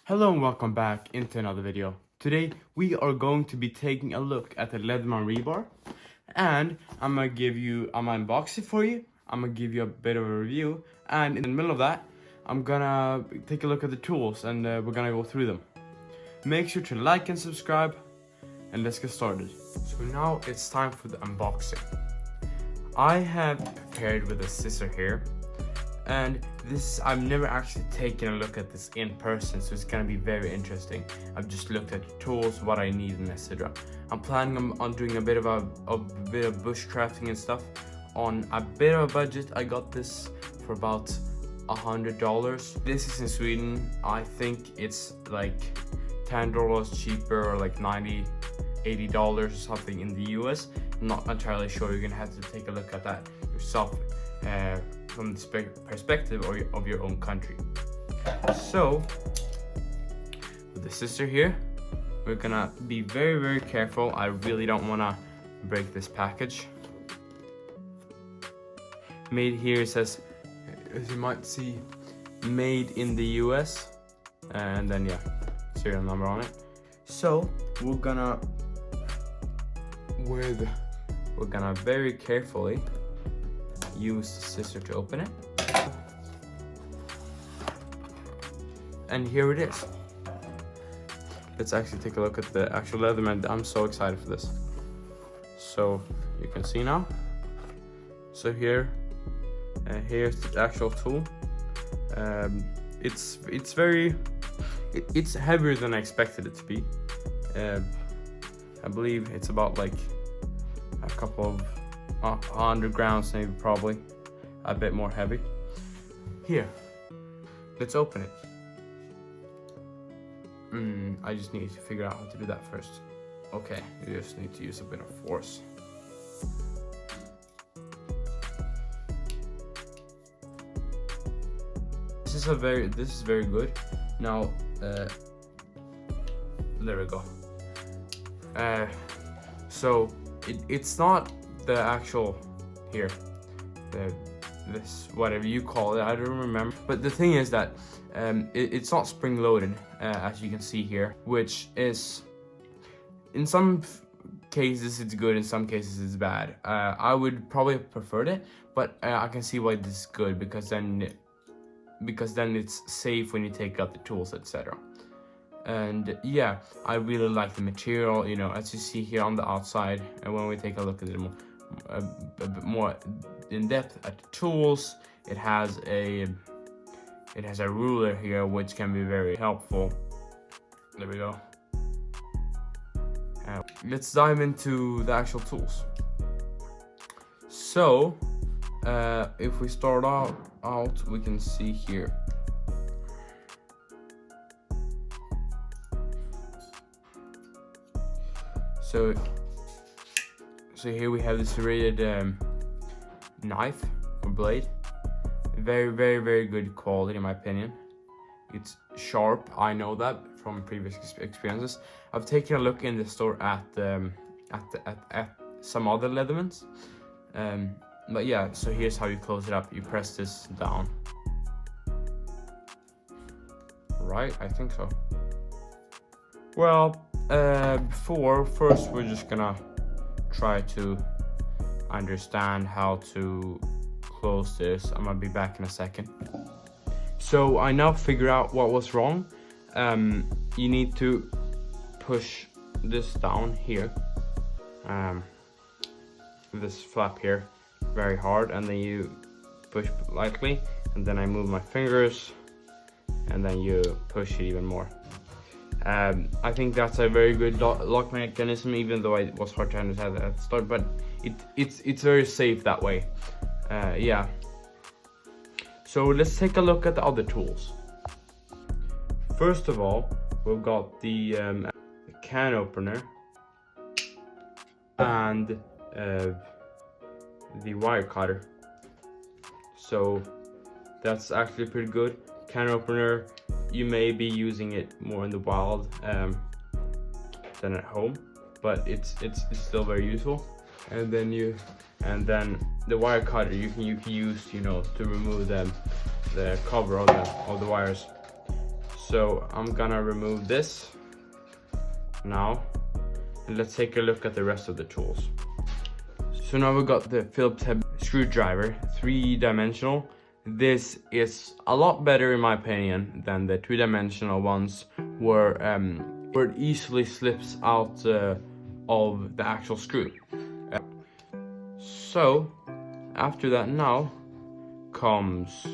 Hello and welcome back into another video. Today we are going to be taking a look at the Letherman rebar, and I'm gonna unbox it for you. I'm gonna give you a bit of a review, and in the middle of that I'm gonna take a look at the tools and we're gonna go through them. Make sure to like and subscribe, and let's get started. So now it's time for the unboxing. I have prepared with a scissor here, and I've never actually taken a look at this in person, so it's gonna be very interesting. I've just looked at the tools, what I need, and etc. I'm planning on doing a bit of bushcrafting and stuff on a bit of a budget. I got this for about $100. This is in Sweden. I think it's like $10 cheaper, or like $80 or something in the US. I'm not entirely sure. You're gonna have to take a look at that yourself from the perspective of your own country. So with the scissor here, we're gonna be very careful. I really don't want to break this package. Made here, it says, as you might see, made in the US, and then yeah, serial number on it. So we're gonna very carefully use the scissor to open it, and here it is. Let's actually take a look at the actual Leatherman. I'm so excited for this. So you can see now. So here's the actual tool. It's heavier than I expected it to be. I believe it's about like a couple of 100 grams, maybe, probably a bit more heavy. Here, let's open it. I just need to figure out how to do that first. Okay, you just need to use a bit of force. This is very good. Now, there we go. So it's not the actual this whatever you call it, I don't remember, but the thing is that it's not spring loaded, as you can see here, which is, in some cases it's good, in some cases it's bad. I would probably have preferred it, but I can see why this is good, because then it's safe when you take out the tools, etc. And yeah, I really like the material, you know, as you see here on the outside. And when we take a look at it a bit more in depth at the tools, it has a ruler here, which can be very helpful. There we go. Let's dive into the actual tools. So if we start out, we can see here. So here we have this serrated knife or blade. Very good quality, in my opinion. It's sharp. I know that from previous experiences. I've taken a look in the store at some other Leathermans. But yeah, so here's how you close it up. You press this down. Right, I think so. Well, first we're just gonna try to understand how to close this. I'm gonna be back in a second. So I now figure out what was wrong. You need to push this down here, this flap here, very hard, and then you push lightly, and then I move my fingers, and then you push it even more. I think that's a very good lock mechanism, even though it was hard to understand at the start, but it's very safe that way. Yeah. So let's take a look at the other tools. First of all, we've got the can opener and the wire cutter. So that's actually pretty good. Can opener, you may be using it more in the wild than at home, but it's still very useful. And then the wire cutter you can use, you know, to remove the cover of the wires. So I'm gonna remove this now, and let's take a look at the rest of the tools. So now we got the Phillips head screwdriver, 3-dimensional. This is a lot better in my opinion than the 2-dimensional ones, where it easily slips out of the actual screw. So after that now comes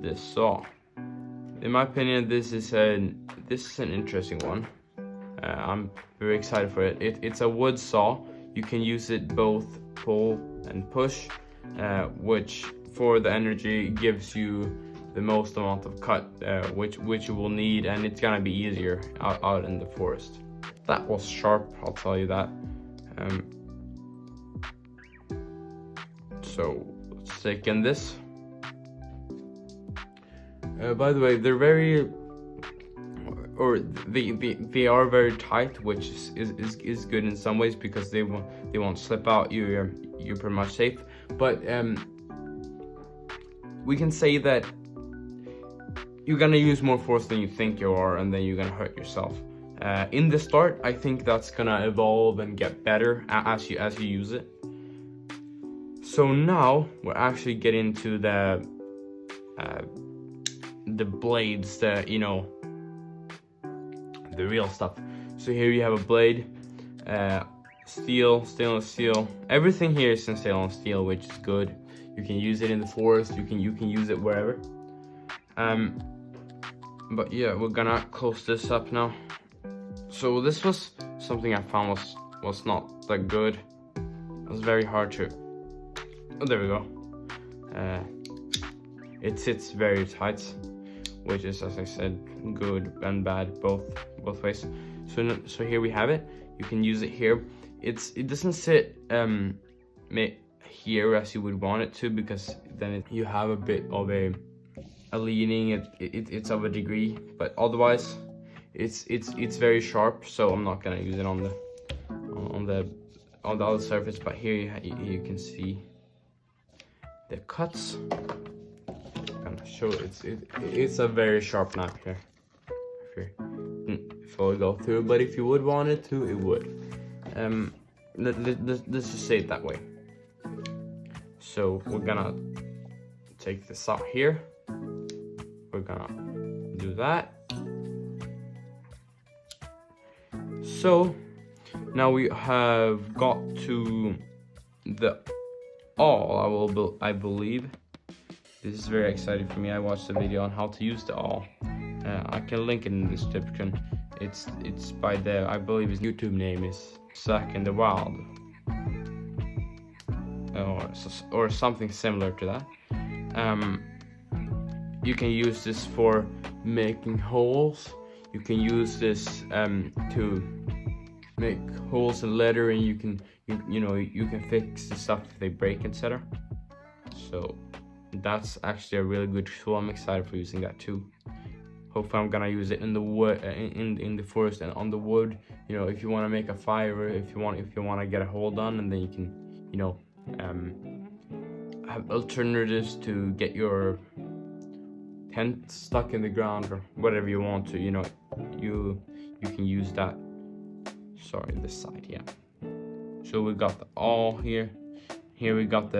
this saw. In my opinion, this is an interesting one. I'm very excited for it. It's a wood saw. You can use it both pull and push, which for the energy gives you the most amount of cut, which you will need, and it's gonna be easier out in the forest. That was sharp, I'll tell you that. So let's take in this. By the way, they're very, or they are very tight, which is good in some ways because they won't slip out. You're pretty much safe. But we can say that you're gonna use more force than you think you are, and then you're gonna hurt yourself. In the start, I think that's gonna evolve and get better as you use it. So now we're actually getting to the blades, the real stuff. So here you have a blade, stainless steel. Everything here is in stainless steel, which is good. You can use it in the forest. You can use it wherever. But yeah, we're gonna close this up now. So this was something I found was not that good. It was very hard to. Oh, there we go. It sits very tight, which is, as I said, good and bad both ways. So here we have it. You can use it here. It doesn't sit here as you would want it to, because then you have a bit of a leaning. It's of a degree, but otherwise it's very sharp. So I'm not gonna use it on the other surface. But here you can see the cuts. I'm gonna show it's a very sharp knife here. If I would go through, but if you would want it to, it would. Let's just say it that way. So we're gonna take this out here. We're gonna do that. So now we have got to the awl. I believe this is very exciting for me. I watched a video on how to use the awl. I can link it in the description. It's by I believe his YouTube name is Zack in the Wild, or something similar to that. You can use this for making holes. You can use this to make holes in leather, and you can fix the stuff if they break, etc. So that's actually a really good tool. I'm excited for using that too. Hopefully I'm gonna use it in the wood, in the forest and on the wood. If you want to make a fire, or if you want to get a hole done, and then you can have alternatives to get your tent stuck in the ground, or whatever you want to. You can use that. Sorry, this side, yeah. So we got the awl here. Here we got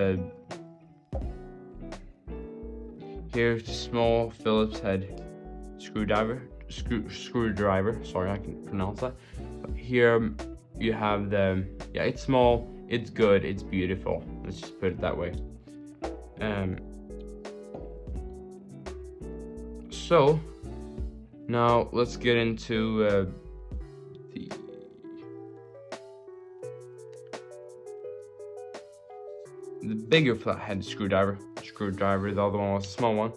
here's the small Phillips head screwdriver. Sorry, I can pronounce that. But here you have it's small, it's good, it's beautiful. Let's just put it that way. So now let's get into the bigger flathead screwdriver. The other one was a small one.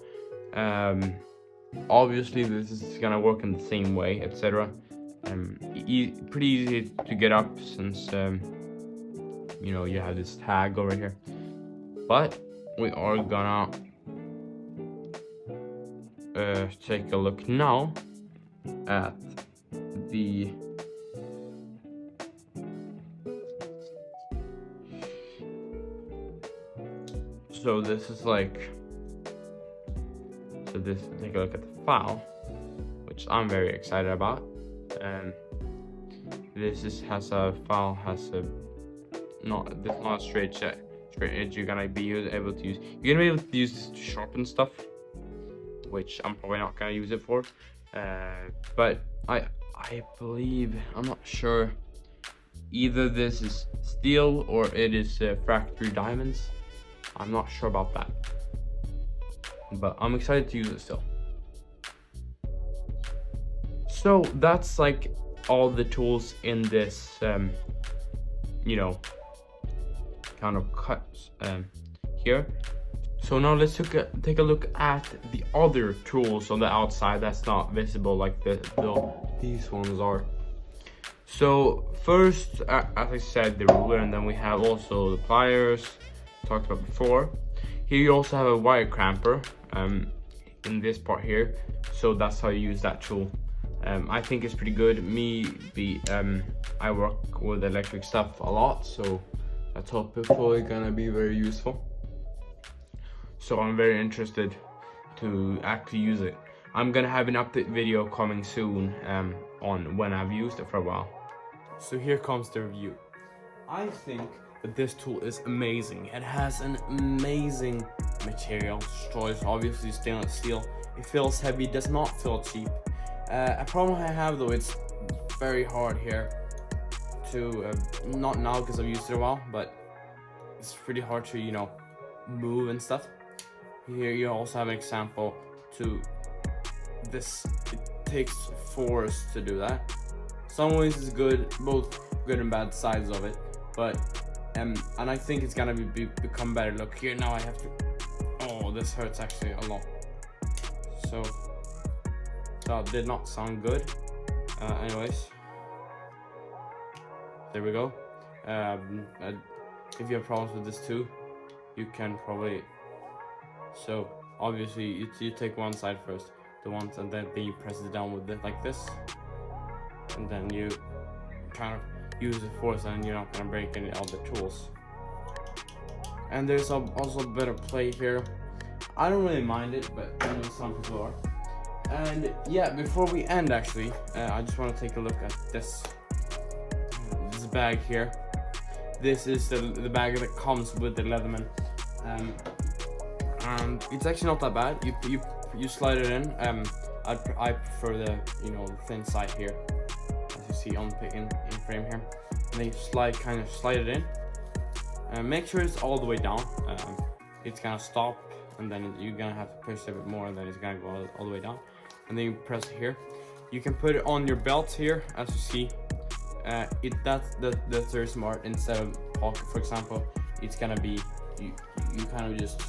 Obviously this is gonna work in the same way, etc. Pretty easy to get up, since you have this tag over here. But we are gonna take a look now at the take a look at the file. which I'm very excited about. This has a file, has a not a straight edge. You're gonna be able to use. You're gonna be able to use this to sharpen stuff, which I'm probably not gonna use it for. But I believe, I'm not sure. Either this is steel or it is factory diamonds. I'm not sure about that, but I'm excited to use it still. So that's like all the tools in this, you know, kind of cuts here. So now let's take a look at the other tools on the outside that's not visible like these ones are. So first, as I said, the ruler, and then we have also the pliers, talked about before. Here you also have a wire cramper in this part here, so that's how you use that tool. I think it's pretty good. I work with electric stuff a lot, so that's hopefully gonna be very useful. So I'm very interested to actually use it. I'm gonna have an update video coming soon on when I've used it for a while. So here comes the review. I think that this tool is amazing. It has an amazing material. Destroys obviously stainless steel. It feels heavy, does not feel cheap. A problem I have though, it's very hard here to, not now because I've used it a while, but it's pretty hard to, you know, move and stuff. Here you also have an example to this. It takes force to do that. Some ways it's good, both good and bad sides of it, but and I think it's gonna become better. Look here, now I have to, oh, this hurts actually a lot. So that did not sound good. Anyways, there we go. If you have problems with this too, you can probably, so obviously you take one side first, and then you press it down with it like this, and then you kind of use the force, and you're not gonna break any other tools. And there's also a bit of play here. I don't really mind it, but I know some people are. And yeah, before we end, actually, I just want to take a look at this bag here. This is the bag that comes with the Leatherman, and it's actually not that bad. You slide it in. I prefer the thin side here, as you see on in frame here. And then you kind of slide it in, and make sure it's all the way down. It's gonna stop, and then you're gonna have to push a bit more, and then it's gonna go all the way down. And then you press it here. You can put it on your belt here, as you see. That's very smart. Instead of pocket, for example, it's gonna be you kind of just,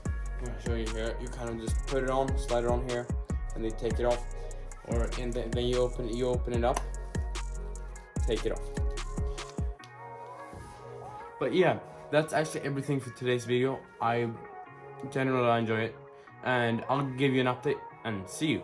I'm gonna show you here. You kind of just put it on, slide it on here, and then take it off. And then you open it up, take it off. But yeah, that's actually everything for today's video. I generally enjoy it, and I'll give you an update and see you.